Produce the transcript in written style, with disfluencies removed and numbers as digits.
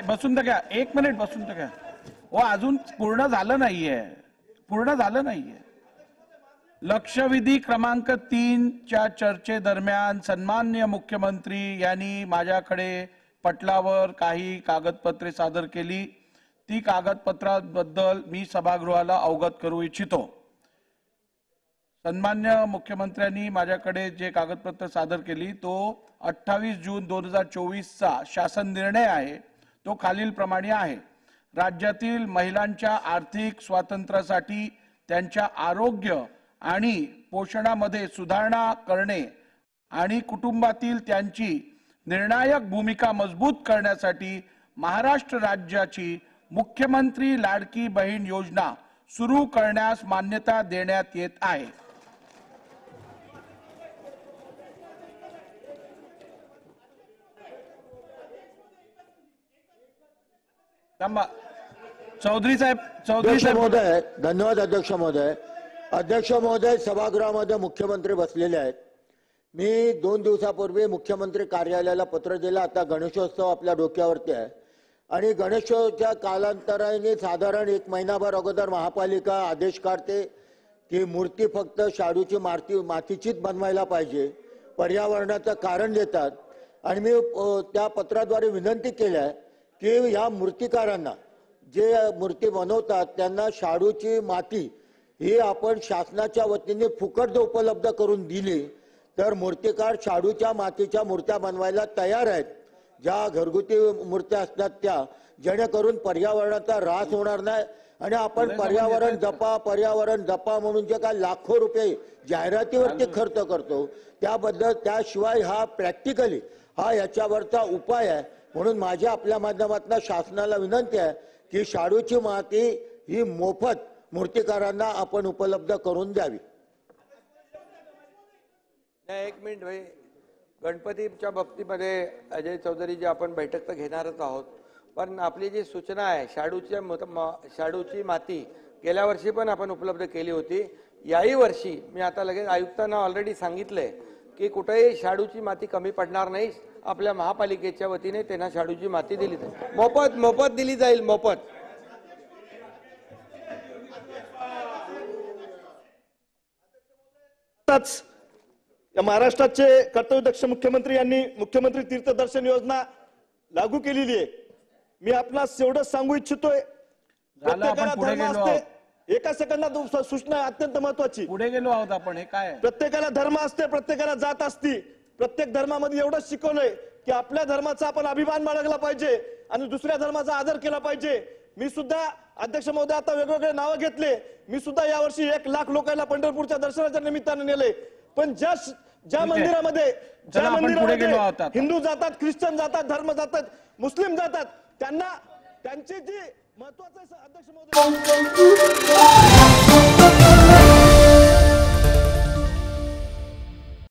बसून तर घ्या, 1 मिनिट बसून तर घ्या. अजून पूर्ण झालं नाहीये. लक्षवेधी क्रमांक 3 च्या चर्चेदरम्यान सन्माननीय मुख्यमंत्री यांनी माझ्याकडे पटलावर काही कागदपत्रे सादर केली. ती कागदपत्राबद्दल मी सभागृहाला अवगत करू इच्छितो. सन्माननीय मुख्यमंत्र्यांनी माझ्याकडे जे कागदपत्र सादर केली तो 28 जून 2024 चा शासन निर्णय आहे. तो खालीलप्रमाणे आहे. राज्यातील महिलांच्या आर्थिक स्वातंत्र्यासाठी त्यांच्या आरोग्य आणि पोषणामध्ये सुधारणा करणे आणि कुटुंबातील त्यांची निर्णायक भूमिका मजबूत करण्यासाठी महाराष्ट्र राज्याची मुख्यमंत्री लाडकी बहीण योजना सुरू करण्यास मान्यता देण्यात येत आहे. चौधरी साहेब महोदय, धन्यवाद अध्यक्ष महोदय. अध्यक्ष महोदय, सभागृहामध्ये मुख्यमंत्री बसलेले आहेत. मी 2 दिवसापूर्वी मुख्यमंत्री कार्यालयाला पत्र दिलं. आता गणेशोत्सव आपल्या डोक्यावरती आहे आणि गणेशोत्सवाच्या कालांतराने साधारण 1 महिनाभर अगोदर महापालिका आदेश काढते की मूर्ती फक्त शाडूची मातीचीच बनवायला पाहिजे. पर्यावरणाचं कारण देतात आणि मी त्या पत्राद्वारे विनंती केली आहे की या मूर्तिकारांना जे मूर्ती बनवतात त्यांना शाडूची माती ही आपण शासनाच्या वतीने फुकट उपलब्ध करून दिली तर मूर्तिकार शाडूच्या मातीच्या मूर्त्या बनवायला तयार आहेत. ज्या घरगुती मूर्त्या असतात त्या, जेणेकरून पर्यावरणाचा ऱ्हास होणार नाही आणि आपण पर्यावरण जपा म्हणून जे काय लाखो रुपये जाहिरातीवरती खर्च करतो त्याबद्दल, त्याशिवाय हा प्रॅक्टिकली हा याच्यावरचा उपाय आहे. म्हणून माझ्या आपल्या माध्यमातून शासनाला विनंती आहे की शाडूची माती ही मोफत मूर्तिकारांना आपण उपलब्ध करून द्यावी. 1 मिनिट भाई, गणपतीच्या बाबतीमध्ये अजय चौधरी जी आपण बैठक तर घेणारच आहोत, पण आपली जी सूचना आहे शाडूची माती गेल्या वर्षी पण आपण उपलब्ध केली होती. याही वर्षी मी आता लगेच आयुक्तांना ऑलरेडी सांगितलंय की कुठेही शाडूची माती कमी पडणार नाही. आपल्या महापालिकेच्या वतीने त्यांना शाडूची माती दिली जाईल, मोफत दिली जाईल, मोफत. महाराष्ट्राचे कर्तव्यदक्ष मुख्यमंत्री यांनी मुख्यमंत्री तीर्थदर्शन योजना लागू केलेली आहे. मी आपणास एवढंच सांगू इच्छितोय, प्रत्येकाला धर्म असते. एका सेकंदात सूचना अत्यंत महत्वाची. पुढे गेलो आहोत आपण. हे काय? प्रत्येकाला धर्म असते, प्रत्येकाला जात असती. प्रत्येक धर्मामध्ये एवढंच शिकवलंय की आपल्या धर्माचा आपण अभिमान बाळगला पाहिजे आणि दुसऱ्या धर्माचा आदर केला पाहिजे. मी सुद्धा अध्यक्ष महोदय आता वेगवेगळे नावं घेतले. मी सुद्धा यावर्षी 1 लाख लोकांना पंढरपूरच्या दर्शनाच्या निमित्ताने नेले. पण ज्या मंदिरामध्ये हिंदू जातात, ख्रिश्चन जातात, धर्म जातात, मुस्लिम जातात, त्यांना त्यांची जी महत्वाचं अध्यक्ष महोदय